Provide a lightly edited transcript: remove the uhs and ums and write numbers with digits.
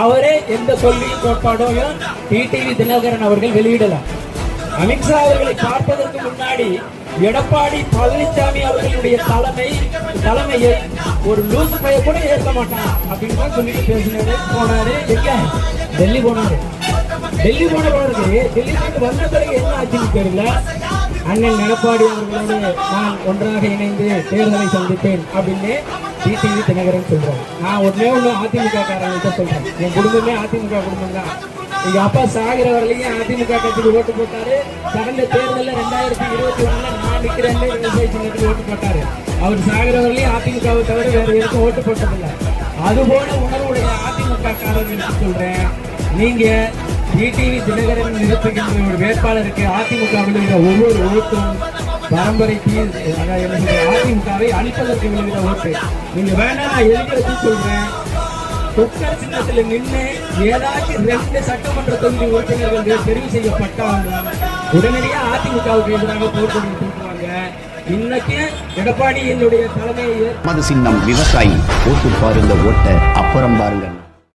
அவரே எந்த கொள்கையும் கோட்பாடையும் டிடிவி தினகரன் அவர்கள் வெளியிடலாம். அமித்ஷா அவர்களை பார்ப்பதற்கு முன்னாடி எடப்பாடி பழனிசாமி அவர்களுடைய தலைமையை ஒரு லூசு பைய கூட ஏற்க மாட்டான் அப்படின்னு தான் சொல்லிட்டு பேசினாரு. போனாரு, எங்க டெல்லி போனாரு. டெல்லி போன பிறகு டெல்லிக்கு வந்த பிறகு என்ன ஆச்சுன்னு தெரியல. அண்ணன் எடப்பாடி அவர்களோடு நான் ஒன்றாக இணைந்து தேர்தலை சந்திப்பேன் அப்படின்னு டிடிவி தினகரன் சொல்றாரு. நான் ஒன்னே அதிமுக காரங்க சொல்றேன், என் குடும்பமே அதிமுக குடும்பம் தான். எங்க அப்பா சாகிற வரலையும் அதிமுக கட்சிக்கு ஓட்டு போட்டாரு. கடந்த தேர்தலில் 2021 நான் நிற்கிறேன்னு விவசாய சின்னத்துக்கு ஓட்டு போட்டாரு. அவர் சாகிற வரலையும் அதிமுகவை தவிர வேற எதுக்கும் ஓட்டு போட்டதில்லை. அதுபோல உணர்வுடைய அதிமுக காரர்களுக்கு சொல்றேன், நீங்க டிடிவி தினகரன் நிறுத்துகின்ற ஒரு வேட்பாளருக்கு அதிமுகவில் உள்ள ஒவ்வொரு ஓட்டும் பரம்பரை அதிமுகவை அழிப்பதற்கு விழுகிற ஓட்டு. நீங்க வேணா நான் எழுதி வச்சு சொல்றேன், குக்கர் சின்னத்தில் நின்று ஏதாச்சும் 2 சட்டமன்ற தொகுதி உறுப்பினர்கள் தெரிவு செய்யப்பட்டாங்க உடனடியாக அதிமுகவுக்கு எதிராக போராட்டம் தூக்குவாங்க. இன்னைக்கு எடப்பாடி என்னுடைய தலைமையை மத சின்னம் விவசாயி ஓட்டு பாருங்க, ஓட்ட அப்புறம் பாருங்க.